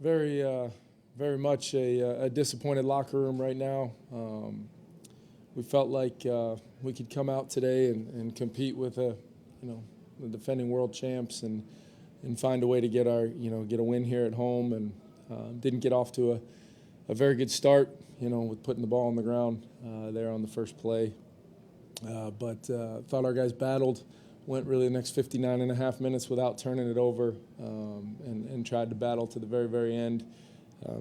Very, very much a disappointed locker room right now. We felt like we could come out today and compete with the defending world champs and find a way to get a win here at home, and didn't get off to a very good start, with putting the ball on the ground there on the first play. But thought our guys battled, went really the next 59 and a half minutes without turning it over, and tried to battle to the very, very end.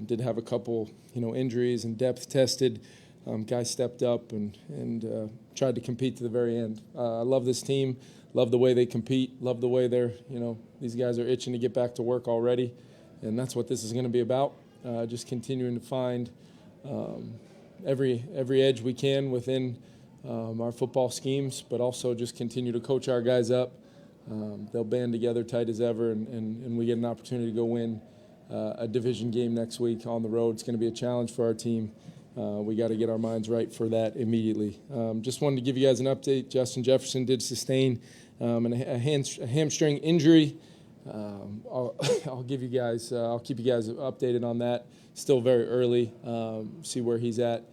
Did have a couple, injuries and depth tested. Guys stepped up and tried to compete to the very end. I love this team, love the way they compete, love the way they're, these guys are itching to get back to work already, and that's what this is going to be about. Just continuing to find every edge we can within our football schemes, but also just continue to coach our guys up. They'll band together tight as ever, and we get an opportunity to go win a division game next week on the road. It's going to be a challenge for our team. We got to get our minds right for that immediately. Just wanted to give you guys an update. Justin Jefferson did sustain a hamstring injury. I'll give you guys. I'll keep you guys updated on that. Still very early. See where he's at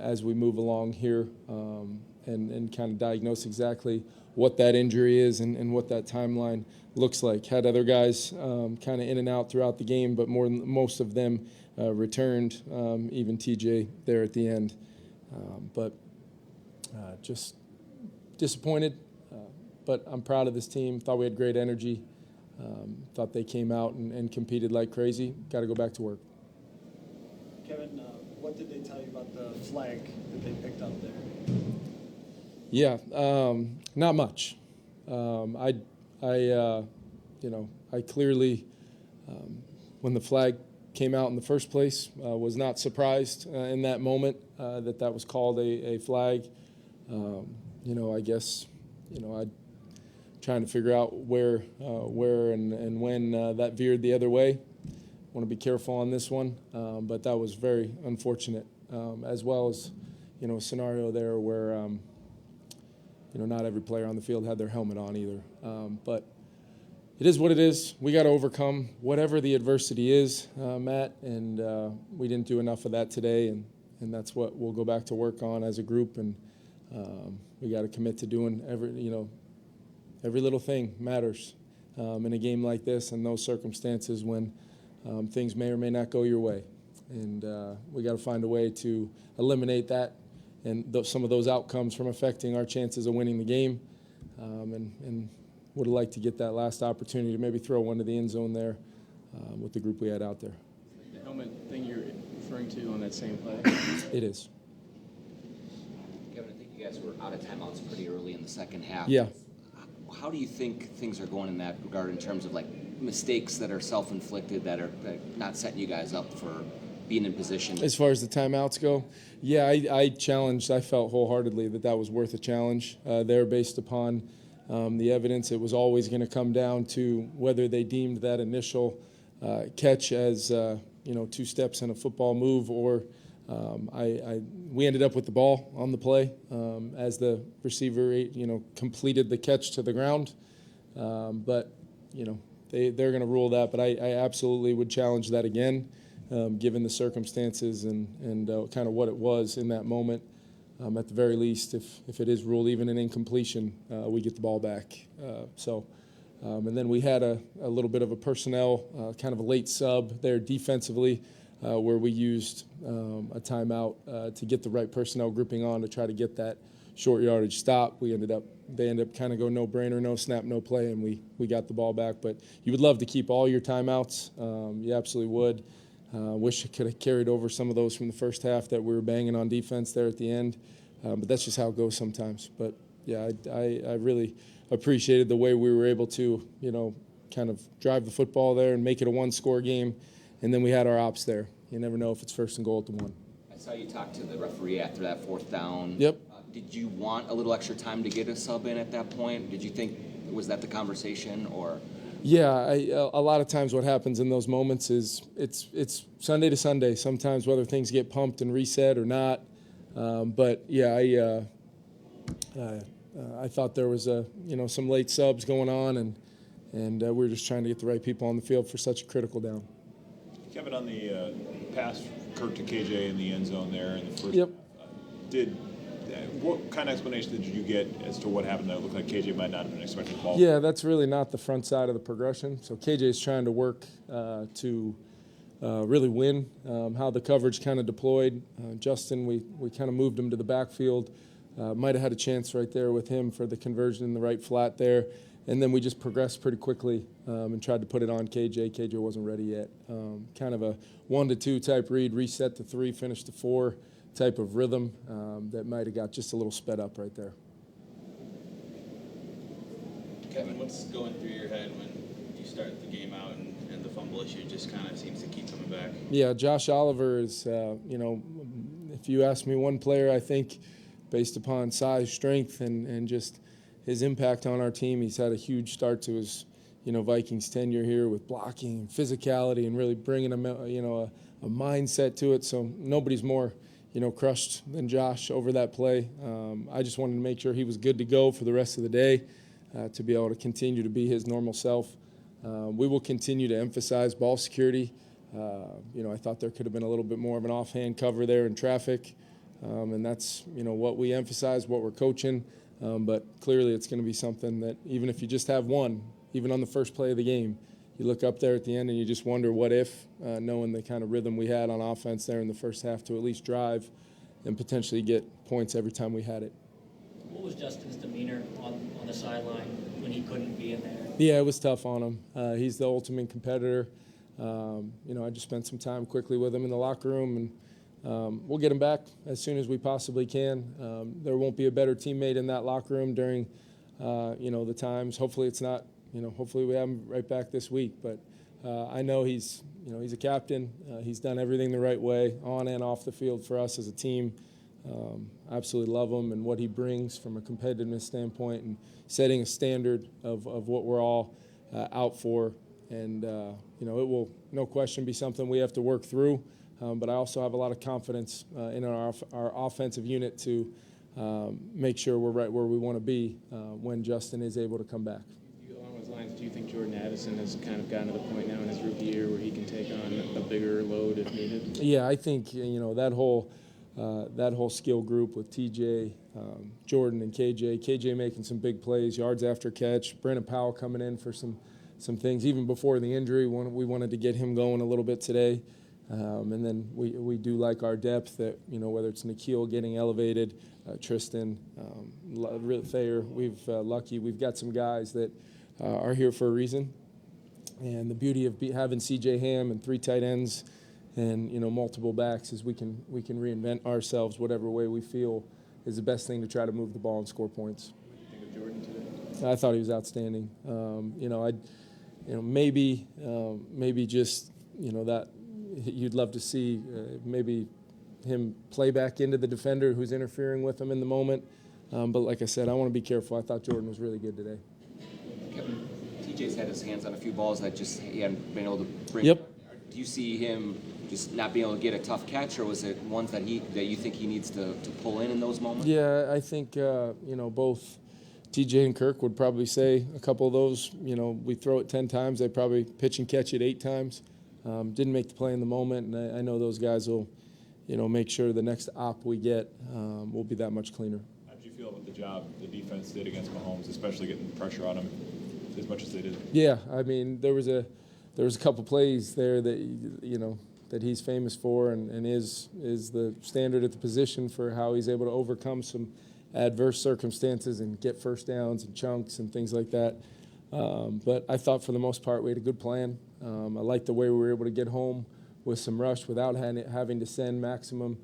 as we move along here, and kind of diagnose exactly what that injury is and what that timeline looks like. Had other guys kind of in and out throughout the game, but most of them returned, even TJ there at the end. But just disappointed, but I'm proud of this team. Thought we had great energy. Thought they came out and competed like crazy. Got to go back to work. Kevin, what did they tell you about the flag that they picked up there? Yeah, not much. I clearly, when the flag came out in the first place, was not surprised in that moment that was called a flag. I guess, I trying to figure out where and when that veered the other way. Want to be careful on this one, but that was very unfortunate, as well as, a scenario there where, not every player on the field had their helmet on either. But it is what it is. We got to overcome whatever the adversity is, Matt, and we didn't do enough of that today, and that's what we'll go back to work on as a group, and we got to commit to doing every little thing matters in a game like this and those circumstances when things may or may not go your way. And we got to find a way to eliminate that and some of those outcomes from affecting our chances of winning the game. And would have liked to get that last opportunity to maybe throw one to the end zone there with the group we had out there. The helmet thing you're referring to on that same play? It is. Kevin, I think you guys were out of timeouts pretty early in the second half. Yeah. How do you think things are going in that regard in terms of mistakes that are self-inflicted that are not setting you guys up for being in position? As far as the timeouts go, yeah, I felt wholeheartedly that was worth a challenge there based upon the evidence. It was always going to come down to whether they deemed that initial catch as 2 steps in a football move, or we ended up with the ball on the play as the receiver completed the catch to the ground. But they're going to rule that. But I absolutely would challenge that again, given the circumstances and kind of what it was in that moment. At the very least, if it is ruled even an incompletion, we get the ball back. And then we had a little bit of a personnel, kind of a late sub there defensively, where we used a timeout to get the right personnel grouping on to try to get that short yardage stop. They ended up kind of go no brainer, no snap, no play, and we got the ball back. But you would love to keep all your timeouts. You absolutely would. Wish it could have carried over some of those from the first half that we were banging on defense there at the end. But that's just how it goes sometimes. But, yeah, I really appreciated the way we were able to, kind of drive the football there and make it a one-score game. And then we had our ops there. You never know if it's first and goal at the 1. I saw you talk to the referee after that 4th down. Yep. Did you want a little extra time to get a sub in at that point? Did you think, was that the conversation, or? Yeah, a lot of times what happens in those moments is it's Sunday to Sunday. Sometimes whether things get pumped and reset or not. But yeah, I thought there was some late subs going on, and we were just trying to get the right people on the field for such a critical down. Kevin, on the pass Kirk to KJ in the end zone there in the first. Yep. What kind of explanation did you get as to what happened? That it looked like KJ might not have been expecting the ball. Yeah, that's really not the front side of the progression. So KJ's trying to work to really win. How the coverage kind of deployed. Justin, we kind of moved him to the backfield. Might have had a chance right there with him for the conversion in the right flat there. And then we just progressed pretty quickly and tried to put it on KJ. KJ wasn't ready yet. Kind of a 1-2 type read, reset to 3, finish to 4 type of rhythm that might have got just a little sped up right there. Kevin, what's going through your head when you start the game out and the fumble issue just kind of seems to keep coming back? Yeah, Josh Oliver is, if you ask me one player, I think based upon size, strength, and just his impact on our team, he's had a huge start to his, Vikings tenure here with blocking and physicality and really bringing a mindset to it. So nobody's more, crushed than Josh over that play. I just wanted to make sure he was good to go for the rest of the day to be able to continue to be his normal self. We will continue to emphasize ball security. I thought there could have been a little bit more of an offhand cover there in traffic, and that's, what we emphasize, what we're coaching. But clearly it's going to be something that even if you just have one, even on the first play of the game, you look up there at the end and you just wonder what if, knowing the kind of rhythm we had on offense there in the first half to at least drive and potentially get points every time we had it. What was Justin's demeanor on the sideline when he couldn't be in there? Yeah, it was tough on him. He's the ultimate competitor. I just spent some time quickly with him in the locker room, and we'll get him back as soon as we possibly can. There won't be a better teammate in that locker room during, the times. Hopefully it's not, hopefully we have him right back this week. But I know he's a captain. He's done everything the right way on and off the field for us as a team. Absolutely love him and what he brings from a competitiveness standpoint and setting a standard of what we're all out for. And, it will, no question, be something we have to work through. But I also have a lot of confidence in our offensive unit to make sure we're right where we want to be when Justin is able to come back. Along those lines, do you think Jordan Addison has kind of gotten to the point now in his rookie year where he can take on a bigger load if needed? Yeah, I think, that whole skill group with TJ, Jordan, and KJ making some big plays, yards after catch, Brandon Powell coming in for some things. Even before the injury, we wanted to get him going a little bit today. And then we do like our depth that, whether it's Nikhil getting elevated, Tristan, Thayer, we've got some guys that are here for a reason. And the beauty of having C.J. Ham and 3 tight ends and, multiple backs is we can reinvent ourselves whatever way we feel is the best thing to try to move the ball and score points. What do you think of Jordan today? I thought he was outstanding. Maybe just, that you'd love to see maybe him play back into the defender who's interfering with him in the moment. But like I said, I want to be careful. I thought Jordan was really good today. Kevin, TJ's had his hands on a few balls that just he hadn't been able to bring. Yep. Do you see him just not being able to get a tough catch, or was it ones that you think he needs to pull in those moments? Yeah, I think both TJ and Kirk would probably say a couple of those. We throw it 10 times, they probably pitch and catch it 8 times. Didn't make the play in the moment, and I know those guys will, make sure the next op we get will be that much cleaner. How did you feel about the job the defense did against Mahomes, especially getting pressure on him as much as they did? Yeah, I mean, there was a couple plays there that that he's famous for and is the standard at the position for how he's able to overcome some adverse circumstances and get first downs and chunks and things like that. But I thought for the most part we had a good plan. I liked the way we were able to get home with some rush without having to send maximum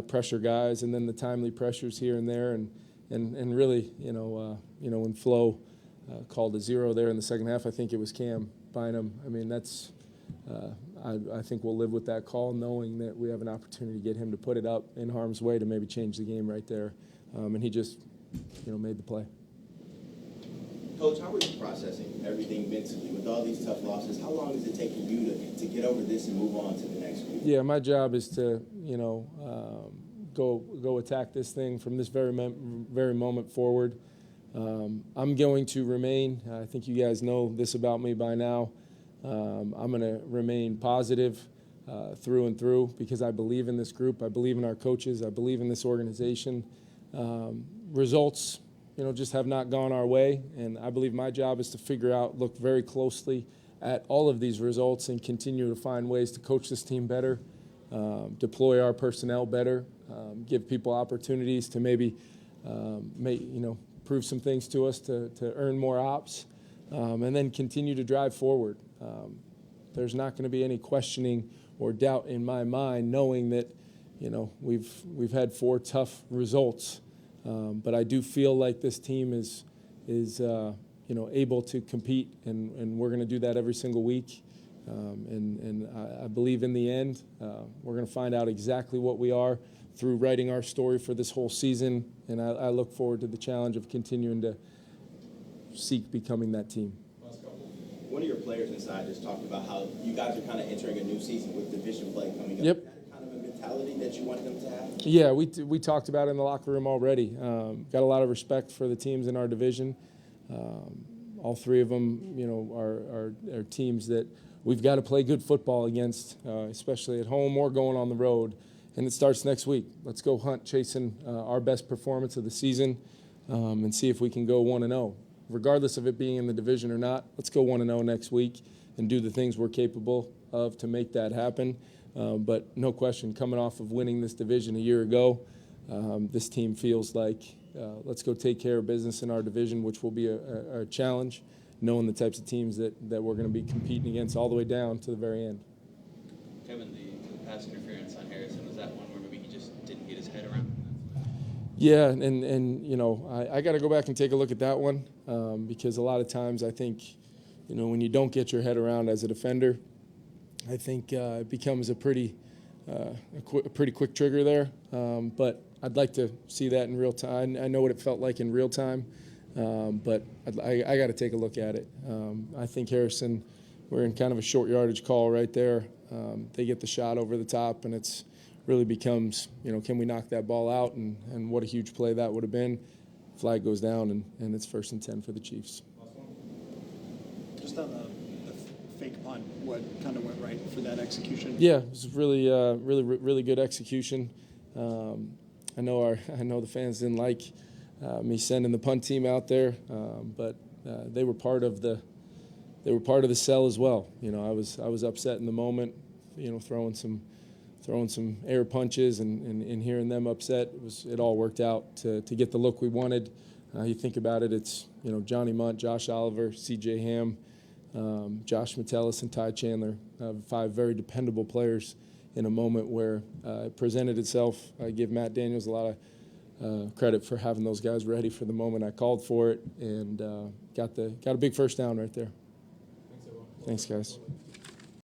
pressure guys, and then the timely pressures here and there, and really, when Flo called a 0 there in the second half, I think it was Cam Bynum. I mean, that's I think we'll live with that call, knowing that we have an opportunity to get him to put it up in harm's way to maybe change the game right there, and he just, made the play. Coach, how are you processing everything mentally with all these tough losses? How long is it taking you to get over this and move on to the next week? Yeah, my job is to, go attack this thing from this very moment forward. I'm going to remain, I think you guys know this about me by now, I'm going to remain positive. through and through because I believe in this group. I believe in our coaches. I believe in this organization. Results, just have not gone our way, and I believe my job is to look very closely at all of these results and continue to find ways to coach this team better, deploy our personnel better, give people opportunities to maybe prove some things to us to earn more ops, and then continue to drive forward. There's not going to be any questioning or doubt in my mind, knowing that we've had 4 tough results, but I do feel like this team is able to compete, and we're going to do that every single week. And I believe in the end, we're going to find out exactly what we are through writing our story for this whole season. And I look forward to the challenge of continuing to seek becoming that team. One of your players inside just talked about how you guys are kind of entering a new season with division play coming up. Yep. Is that kind of a mentality that you want them to have? Yeah, we talked about it in the locker room already. Got a lot of respect for the teams in our division. All 3 of them, are teams that we've got to play good football against, especially at home or going on the road. And it starts next week. Let's go hunt chasing our best performance of the season and see if we can go 1-0. Regardless of it being in the division or not, let's go 1-0 next week and do the things we're capable of to make that happen. But no question, coming off of winning this division a year ago, this team feels like let's go take care of business in our division, which will be a challenge, knowing the types of teams that we're going to be competing against all the way down to the very end. Kevin, the pass interference on Harrison, was that one where maybe he just didn't get his head around? Yeah, and I got to go back and take a look at that one because a lot of times I think, when you don't get your head around as a defender, I think it becomes a pretty quick trigger there. But I'd like to see that in real time. I know what it felt like in real time, but I got to take a look at it. I think Harrison, we're in kind of a short yardage call right there. They get the shot over the top, and it's really becomes, can we knock that ball out? And what a huge play that would have been. Flag goes down, and it's 1st and 10 for the Chiefs. Just on the fake punt, what kind of went right for that execution? Yeah, it was really good execution. I know the fans didn't like me sending the punt team out there, but they were part of the sell as well. I was upset in the moment, throwing some air punches and hearing them upset. It all worked out to get the look we wanted. You think about it, it's Johnny Munt, Josh Oliver, C.J. Ham, Josh Metellus, and Ty Chandler, 5 very dependable players in a moment where it presented itself. I give Matt Daniels a lot of credit for having those guys ready for the moment I called for it, and got a big first down right there. Thanks, guys.